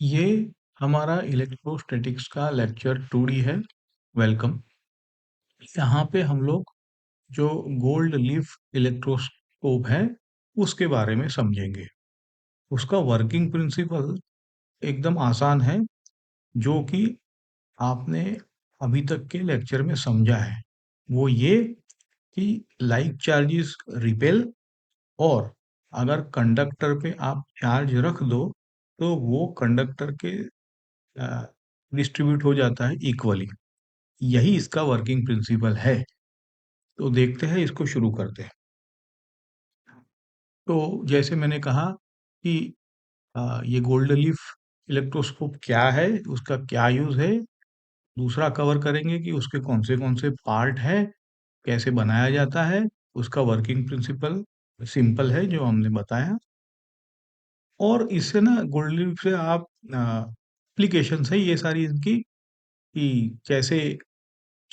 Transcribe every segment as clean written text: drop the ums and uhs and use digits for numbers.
ये हमारा इलेक्ट्रोस्टैटिक्स का लेक्चर 2D है। वेलकम। यहाँ पे हम लोग जो गोल्ड लीफ इलेक्ट्रोस्कोप है उसके बारे में समझेंगे। उसका वर्किंग प्रिंसिपल एकदम आसान है, जो कि आपने अभी तक के लेक्चर में समझा है। वो ये कि लाइक चार्जेस रिपेल, और अगर कंडक्टर पे आप चार्ज रख दो तो वो कंडक्टर के डिस्ट्रीब्यूट हो जाता है इक्वली। यही इसका वर्किंग प्रिंसिपल है। तो देखते हैं, इसको शुरू करते हैं। तो जैसे मैंने कहा कि ये गोल्ड लीफ इलेक्ट्रोस्कोप क्या है, उसका क्या यूज है। दूसरा कवर करेंगे कि उसके कौन से पार्ट है, कैसे बनाया जाता है। उसका वर्किंग प्रिंसिपल सिंपल है जो हमने बताया। और इससे ना गोल्ड लीफ से आप एप्लीकेशन है ये सारी इनकी, कि कैसे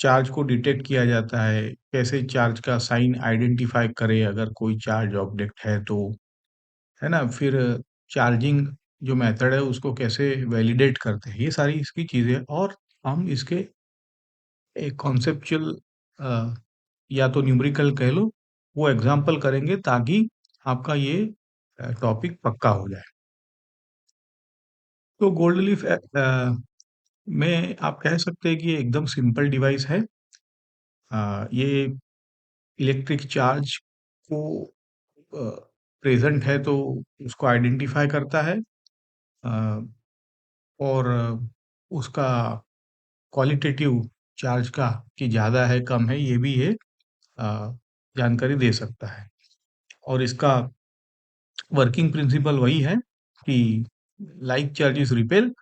चार्ज को डिटेक्ट किया जाता है, कैसे चार्ज का साइन आइडेंटिफाई करे अगर कोई चार्ज ऑब्जेक्ट है तो, है ना। फिर चार्जिंग जो मेथड है उसको कैसे वैलिडेट करते हैं, ये सारी इसकी चीज़ें। और हम इसके एक कॉन्सेप्चुअल या तो न्यूमेरिकल कह लो, वो एग्जांपल करेंगे ताकि आपका ये टॉपिक पक्का हो जाए। तो गोल्ड लीफ में आप कह सकते हैं कि ये एकदम सिंपल डिवाइस है। ये इलेक्ट्रिक चार्ज को प्रेजेंट है तो उसको आइडेंटिफाई करता है। अ, और उसका क्वालिटेटिव चार्ज का कि ज़्यादा है कम है ये भी ये जानकारी दे सकता है। और इसका वर्किंग प्रिंसिपल वही है कि लाइक चार्ज इज रिपेल,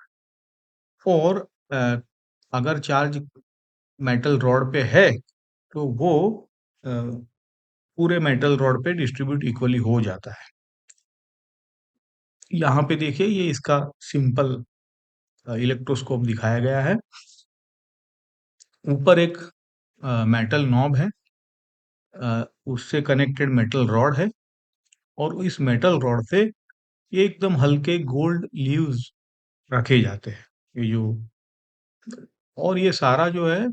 और अगर चार्ज मेटल रॉड पे है तो वो अ, पूरे मेटल रॉड पे डिस्ट्रीब्यूट इक्वली हो जाता है। यहाँ पे देखिए, ये इसका सिंपल इलेक्ट्रोस्कोप दिखाया गया है। ऊपर एक मेटल नॉब है, उससे कनेक्टेड मेटल रॉड है, और इस मेटल रॉड पे ये एकदम हल्के गोल्ड लीव्स रखे जाते हैं। ये जो, और ये सारा जो है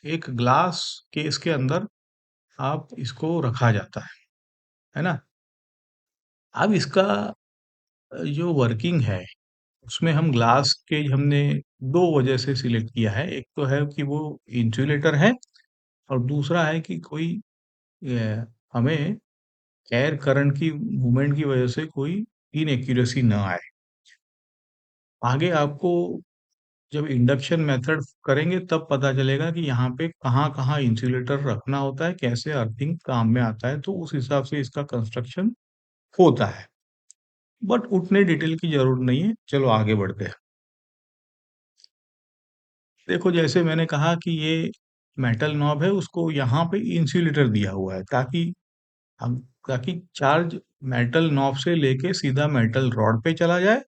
एक ग्लास केस के अंदर आप इसको रखा जाता है ना। अब इसका जो वर्किंग है उसमें हम ग्लास के हमने दो वजह से सिलेक्ट किया है। एक तो है कि वो इंसुलेटर है, और दूसरा है कि कोई हमें एयर करंट की मूवमेंट की वजह से कोई इनएक्यूरेसी ना आए। आगे आपको जब इंडक्शन मेथड करेंगे तब पता चलेगा कि यहाँ पे कहाँ कहाँ इंसुलेटर रखना होता है, कैसे अर्थिंग काम में आता है, तो उस हिसाब से इसका कंस्ट्रक्शन होता है। बट उतने डिटेल की जरूरत नहीं है। चलो आगे बढ़ते हैं। देखो, जैसे मैंने कहा कि ये मेटल नॉब है, उसको यहाँ पे इंसुलेटर दिया हुआ है हम ताकि चार्ज मेटल नॉब से लेके सीधा मेटल रॉड पे चला जाए,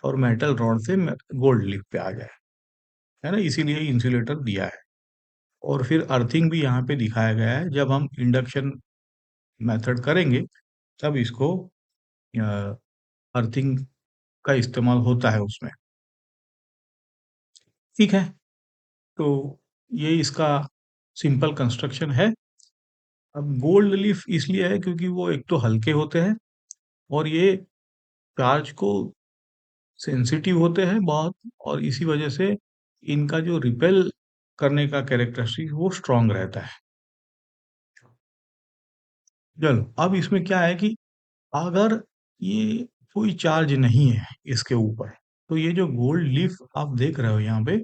और मेटल रॉड से गोल्ड लीफ पे आ जाए, है ना। इसीलिए इंसुलेटर दिया है। और फिर अर्थिंग भी यहाँ पे दिखाया गया है। जब हम इंडक्शन मेथड करेंगे तब इसको अर्थिंग का इस्तेमाल होता है उसमें। ठीक है। तो ये इसका सिंपल कंस्ट्रक्शन है। अब गोल्ड लीफ इसलिए है क्योंकि वो एक तो हल्के होते हैं, और ये चार्ज को सेंसिटिव होते हैं बहुत, और इसी वजह से इनका जो रिपेल करने का कैरेक्टरिस्टिक वो स्ट्रांग रहता है। चलो, अब इसमें क्या है कि अगर ये कोई चार्ज नहीं है इसके ऊपर, तो ये जो गोल्ड लीफ आप देख रहे हो यहाँ पे,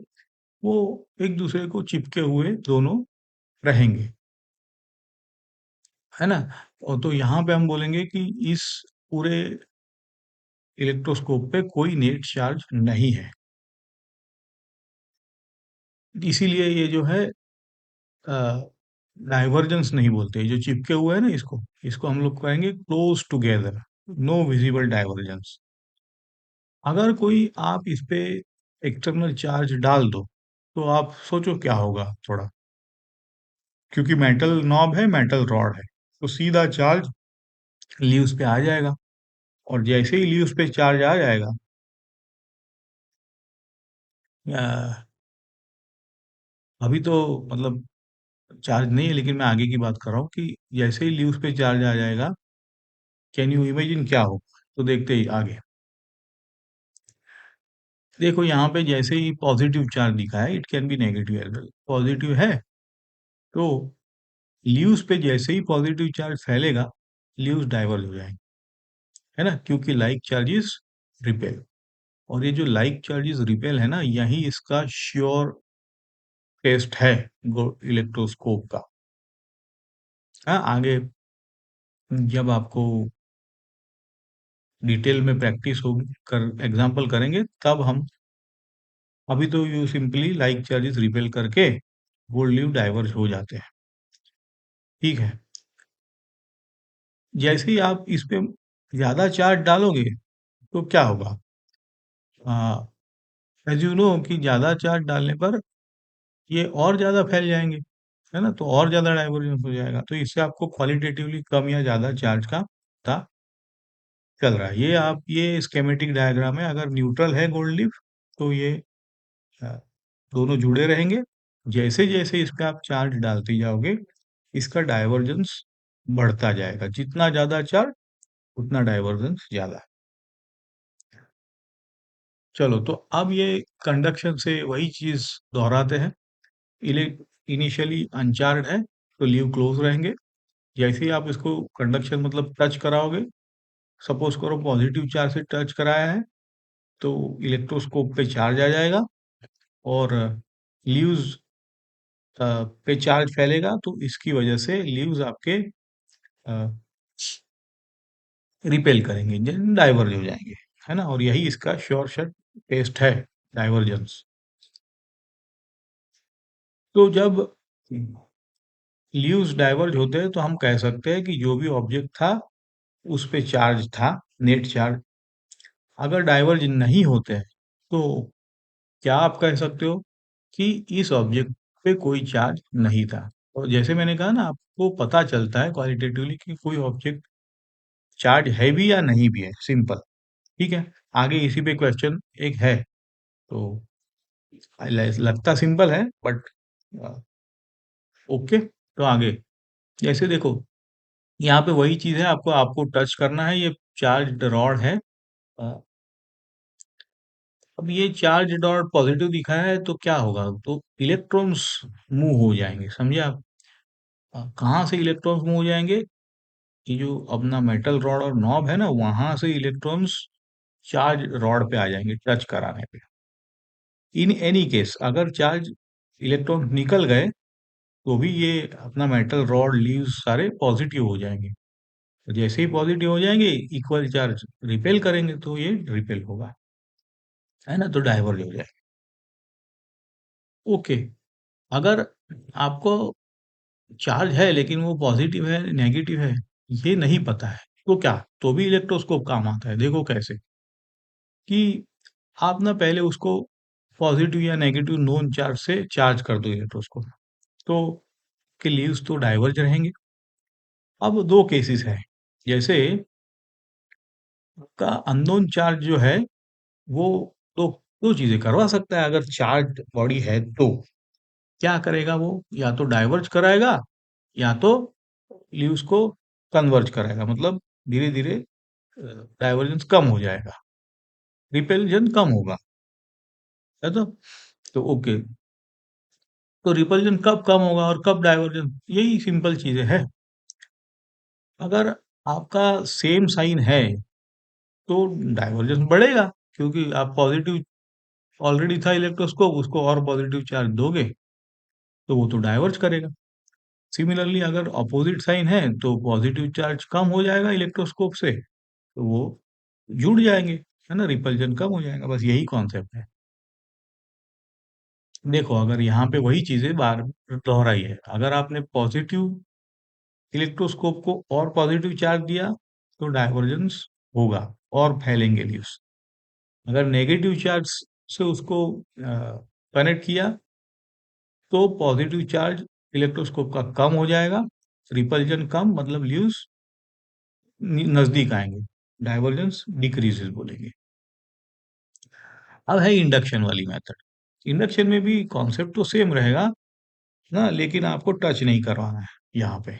वो एक दूसरे को चिपके हुए दोनों रहेंगे, है ना। और तो यहाँ पे हम बोलेंगे कि इस पूरे इलेक्ट्रोस्कोप पे कोई नेट चार्ज नहीं है। इसीलिए ये जो है डाइवर्जेंस नहीं बोलते, ये जो चिपके हुए है ना, इसको इसको हम लोग कहेंगे close together, no visible divergence. अगर कोई आप इस पे एक्सटर्नल चार्ज डाल दो तो आप सोचो क्या होगा थोड़ा, क्योंकि मेटल नॉब है, मेटल रॉड है, तो सीधा चार्ज लीव्स पे आ जाएगा। और जैसे ही लीव्स पे चार्ज आ जाएगा अभी तो मतलब चार्ज नहीं है, लेकिन मैं आगे की बात कर रहा हूँ कि जैसे ही लीव्स पे चार्ज आ जाएगा, कैन यू इमेजिन क्या हो? तो देखते ही आगे। देखो यहाँ पे जैसे ही पॉजिटिव चार्ज दिखा है, it can be negative as well. Positive है तो लीव्स पे जैसे ही पॉजिटिव चार्ज फैलेगा, लीव्स डाइवर्ज हो जाएंगे, है ना, क्योंकि लाइक चार्जेस रिपेल। और ये जो लाइक चार्जेस रिपेल है ना, यही इसका श्योर टेस्ट है इलेक्ट्रोस्कोप का। हाँ, आगे जब आपको डिटेल में प्रैक्टिस होगी, कर एग्जाम्पल करेंगे तब हम। अभी तो you simply like charges repel करके गोल्ड लीव डाइवर्ज हो जाते हैं। ठीक है। जैसे ही आप इस पे ज्यादा चार्ज डालोगे तो क्या होगा? एज यू नो कि ज्यादा चार्ज डालने पर ये और ज्यादा फैल जाएंगे, है ना, तो और ज्यादा डाइवर्जेंस हो जाएगा। तो इससे आपको क्वालिटेटिवली कम या ज्यादा चार्ज का पता चल रहा है। ये आप ये स्केमेटिक डायग्राम है। अगर न्यूट्रल है गोल्ड लीफ तो ये अ, दोनों जुड़े रहेंगे। जैसे जैसे इस पे आप चार्ज डालते जाओगे, इसका डाइवर्जेंस बढ़ता जाएगा। जितना ज्यादा चार्ज, उतना डाइवर्जेंस ज्यादा। चलो, तो अब ये कंडक्शन से वही चीज दोहराते हैं। इले इनिशियली अनचार्ज है तो लीव क्लोज रहेंगे। जैसे ही आप इसको कंडक्शन मतलब टच कराओगे, सपोज करो पॉजिटिव चार्ज से टच कराया है, तो इलेक्ट्रोस्कोप पे चार्ज आ जाएगा और लीव्स पे चार्ज फैलेगा, तो इसकी वजह से लीव्स आपके रिपेल करेंगे, डाइवर्ज हो जाएंगे, है ना। और यही इसका श्योर शॉट टेस्ट है, डाइवर्जेंस। तो जब लीव्स डाइवर्ज होते हैं तो हम कह सकते हैं कि जो भी ऑब्जेक्ट था उस पे चार्ज था, नेट चार्ज। अगर डाइवर्ज नहीं होते हैं तो क्या आप कह सकते हो कि इस ऑब्जेक्ट पे कोई चार्ज नहीं था? और जैसे मैंने कहा ना, आपको पता चलता है क्वालिटेटिवली कि कोई ऑब्जेक्ट चार्ज है भी या नहीं भी है, सिंपल। ठीक है। आगे इसी पे क्वेश्चन एक है, तो लगता सिंपल है बट ओके। तो आगे जैसे देखो, यहाँ पे वही चीज है, आपको आपको टच करना है। ये चार्ज रॉड है। अ, अब ये चार्ज डॉट पॉजिटिव दिखा है तो क्या होगा? तो इलेक्ट्रॉन्स मूव हो जाएंगे, समझे आप? कहाँ से इलेक्ट्रॉन्स मूव हो जाएंगे? ये जो अपना मेटल रॉड और नॉब है ना, वहां से इलेक्ट्रॉन्स चार्ज रॉड पे आ जाएंगे टच कराने पे। इन एनी केस अगर चार्ज इलेक्ट्रॉन निकल गए तो भी ये अपना मेटल रॉड लीव्स सारे पॉजिटिव हो जाएंगे। तो जैसे ही पॉजिटिव हो जाएंगे, इक्वल चार्ज रिपेल करेंगे तो ये रिपेल होगा, है ना, तो डाइवर्ज हो जाएगा। ओके। अगर आपको चार्ज है लेकिन वो पॉजिटिव है नेगेटिव है ये नहीं पता है, तो क्या? तो भी इलेक्ट्रोस्कोप काम आता है। देखो कैसे कि आप ना पहले उसको पॉजिटिव या नेगेटिव नोन चार्ज से चार्ज कर दो इलेक्ट्रोस्कोप, तो के लीव्स तो डाइवर्ज रहेंगे। अब दो केसेस हैं। जैसे का अननोन चार्ज जो है वो दो दो चीजें करवा सकता है। अगर चार्ज बॉडी है तो क्या करेगा वो? या तो डाइवर्ज कराएगा या तो लीव्स को कन्वर्ज कराएगा, मतलब धीरे धीरे डाइवर्जेंस कम हो जाएगा, रिपल्जन कम होगा, है तो ओके। तो रिपल्जन कब कम होगा और कब डाइवर्जन? यही सिंपल चीजें है। अगर आपका सेम साइन है तो डाइवर्जेंस बढ़ेगा, क्योंकि आप पॉजिटिव ऑलरेडी था इलेक्ट्रोस्कोप, उसको और पॉजिटिव चार्ज दोगे तो वो तो डाइवर्ज करेगा। सिमिलरली अगर अपोजिट साइन है तो पॉजिटिव चार्ज कम हो जाएगा इलेक्ट्रोस्कोप से, तो वो जुड़ जाएंगे, है ना, रिपल्जन कम हो जाएगा। बस यही कॉन्सेप्ट है। देखो, अगर यहाँ पे वही चीजें बार दोहराई है, अगर आपने पॉजिटिव इलेक्ट्रोस्कोप को और पॉजिटिव चार्ज दिया तो डाइवर्जेंस होगा और फैलेंगे लीव्स। अगर नेगेटिव चार्ज से उसको कनेक्ट किया तो पॉजिटिव चार्ज इलेक्ट्रोस्कोप का कम हो जाएगा, रिपल्जन कम, मतलब लीव्स नजदीक आएंगे, डाइवर्जेंस डिक्रीजेस बोलेंगे। अब है इंडक्शन वाली मेथड। इंडक्शन में भी कॉन्सेप्ट तो सेम रहेगा ना, लेकिन आपको टच नहीं करवाना है यहाँ पे।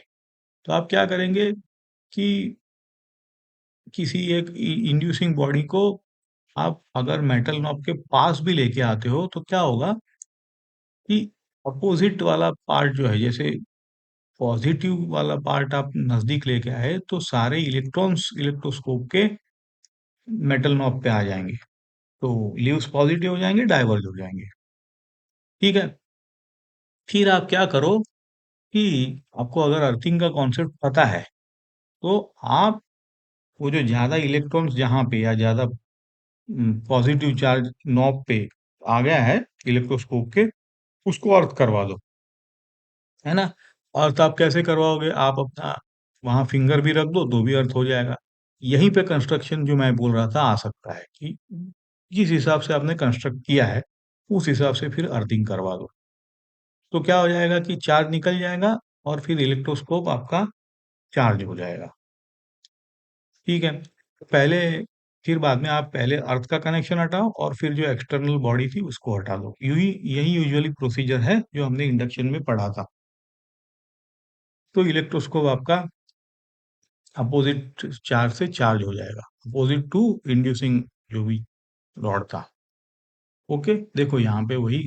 तो आप क्या करेंगे कि किसी एक इंड्यूसिंग बॉडी को आप अगर मेटल नॉब के पास भी लेके आते हो तो क्या होगा कि अपोजिट वाला पार्ट जो है, जैसे पॉजिटिव वाला पार्ट आप नजदीक लेके आए तो सारे इलेक्ट्रॉन्स इलेक्ट्रोस्कोप के मेटल नॉब पे आ जाएंगे, तो लीव्स पॉजिटिव हो जाएंगे, डाइवर्ज हो जाएंगे। ठीक है, फिर आप क्या करो कि आपको अगर अर्थिंग का कॉन्सेप्ट पता है तो आप वो जो ज्यादा इलेक्ट्रॉन्स जहाँ पे या ज्यादा पॉजिटिव चार्ज नॉब पे आ गया है इलेक्ट्रोस्कोप के, उसको अर्थ करवा दो, है ना। अर्थ आप कैसे करवाओगे, आप अपना वहां फिंगर भी रख दो तो भी अर्थ हो जाएगा। यहीं पे कंस्ट्रक्शन जो मैं बोल रहा था आ सकता है कि जिस हिसाब से आपने कंस्ट्रक्ट किया है उस हिसाब से फिर अर्थिंग करवा दो, तो क्या हो जाएगा कि चार्ज निकल जाएगा और फिर इलेक्ट्रोस्कोप आपका चार्ज हो जाएगा। ठीक है, तो पहले फिर बाद में आप पहले अर्थ का कनेक्शन हटाओ और फिर जो एक्सटर्नल बॉडी थी उसको हटा दो। यही यूजुअली प्रोसीजर है जो हमने इंडक्शन में पढ़ा था। तो इलेक्ट्रोस्कोप आपका अपोजिट चार्ज से चार्ज हो जाएगा, अपोजिट टू इंड्यूसिंग जो भी रॉड था। ओके, देखो यहाँ पे वही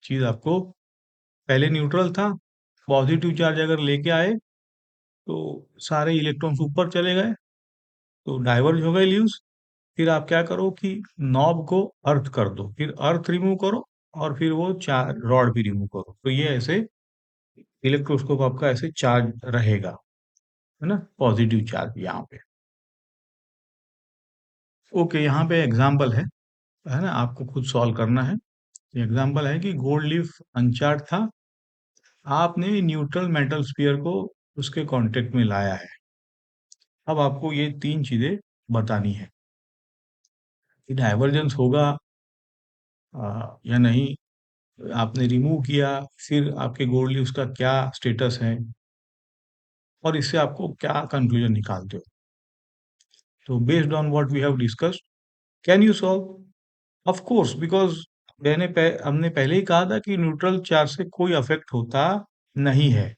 चीज आपको, पहले न्यूट्रल था, पॉजिटिव चार्ज अगर लेके आए तो सारे इलेक्ट्रॉन्स ऊपर चले गए, तो डाइवर्ज हो गए लीव्स। फिर आप क्या करो कि नॉब को अर्थ कर दो, फिर अर्थ रिमूव करो और फिर वो चार रॉड भी रिमूव करो, तो ये ऐसे इलेक्ट्रोस्कोप आपका ऐसे चार्ज रहेगा, है ना, पॉजिटिव चार्ज यहाँ पे। ओके, यहाँ पे एग्जाम्पल है ना, आपको खुद सॉल्व करना है। एग्जाम्पल है कि गोल्ड लीफ अनचार्ट था, आपने न्यूट्रल मेटल स्फीयर को उसके कांटेक्ट में लाया है। अब आपको ये तीन चीजें बतानी है कि डाइवर्जेंस होगा या नहीं, आपने रिमूव किया, फिर आपके गोल्ड लीव्स का क्या स्टेटस है, और इससे आपको क्या कंक्लूजन निकालते हो। तो based on what we have discussed, can you solve? Of course, because हमने पहले ही कहा था कि न्यूट्रल चार्ज से कोई अफेक्ट होता नहीं है,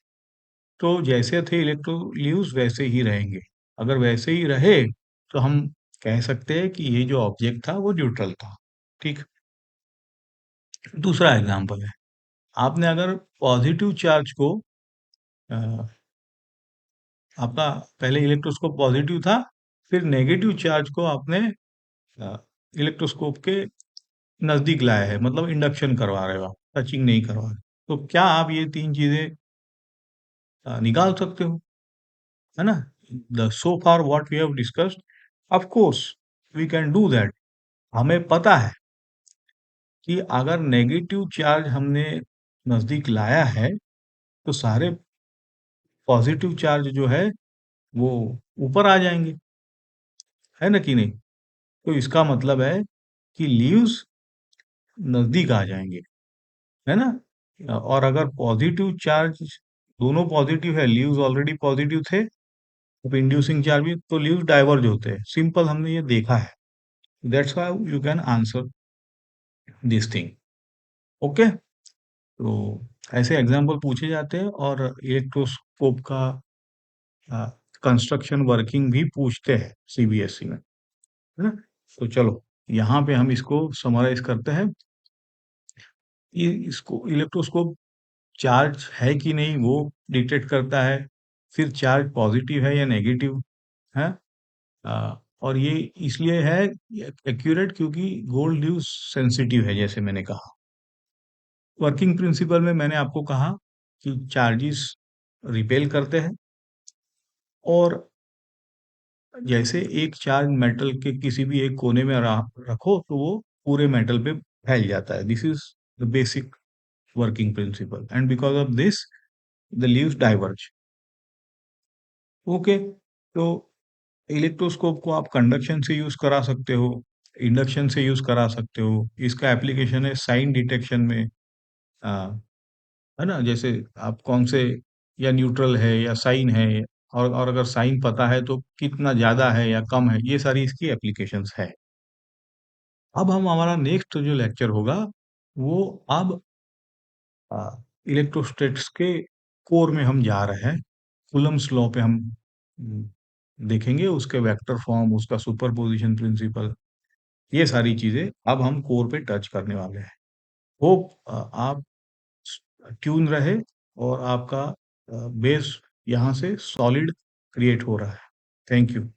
तो जैसे थे इलेक्ट्रोलीव्स वैसे ही रहेंगे। अगर वैसे ही रहे तो हम कह सकते हैं कि ये जो ऑब्जेक्ट था वो न्यूट्रल था। ठीक, दूसरा एग्जांपल है, आपने अगर पॉजिटिव चार्ज को अ, आपका पहले इलेक्ट्रोस्कोप पॉजिटिव था, फिर नेगेटिव चार्ज को आपने इलेक्ट्रोस्कोप के नजदीक लाया है, मतलब इंडक्शन करवा रहे हो आप, टचिंग नहीं करवा रहे, तो क्या आप ये तीन चीजें निकाल सकते हो, है ना। The so far what we have discussed, of course we can do that. हमें पता है कि अगर नेगेटिव चार्ज हमने नजदीक लाया है तो सारे पॉजिटिव चार्ज जो है वो ऊपर आ जाएंगे, है ना कि नहीं। तो इसका मतलब है कि लीव्स नजदीक आ जाएंगे, है ना। और अगर पॉजिटिव चार्ज, दोनों पॉजिटिव है, लीव्स ऑलरेडी पॉजिटिव थे, अब इंड्यूसिंग चार्ज भी, तो लीव्स डाइवर्ज होते हैं, सिंपल, हमने ये देखा है। That's why you can answer this thing. Okay, तो ऐसे एग्जाम्पल पूछे जाते हैं और इलेक्ट्रोस्कोप का कंस्ट्रक्शन वर्किंग भी पूछते हैं सीबीएसई में, है ना। तो चलो यहाँ पे हम इसको समराइज करते हैं। ये इसको इलेक्ट्रोस्कोप चार्ज है कि नहीं वो डिटेक्ट करता है, फिर चार्ज पॉजिटिव है या नेगेटिव है, और ये इसलिए है एक्यूरेट क्योंकि गोल्ड ड्यू सेंसिटिव है, जैसे मैंने कहा। वर्किंग प्रिंसिपल में मैंने आपको कहा कि चार्जेस रिपेल करते हैं, और जैसे एक चार्ज मेटल के किसी भी एक कोने में रखो तो वो पूरे मेटल पे फैल जाता है। This is the basic working principle, and because of this the leaves diverge. Okay, तो इलेक्ट्रोस्कोप को आप कंडक्शन से यूज करा सकते हो, इंडक्शन से यूज करा सकते हो। इसका एप्लीकेशन है साइन डिटेक्शन में, है ना, जैसे आप कौन से, या न्यूट्रल है या साइन है, और अगर साइन पता है तो कितना ज्यादा है या कम है, ये सारी इसकी एप्लीकेशंस है। अब हम हमारा नेक्स्ट जो लेक्चर होगा वो अब इलेक्ट्रोस्टैटिक्स के कोर में हम जा रहे हैं। कूलम्ब्स लॉ पे हम देखेंगे उसके वेक्टर फॉर्म, उसका सुपरपोजिशन प्रिंसिपल, ये सारी चीजें अब हम कोर पे टच करने वाले हैं। होप आप ट्यून रहे और आपका बेस यहाँ से सॉलिड क्रिएट हो रहा है। Thank you.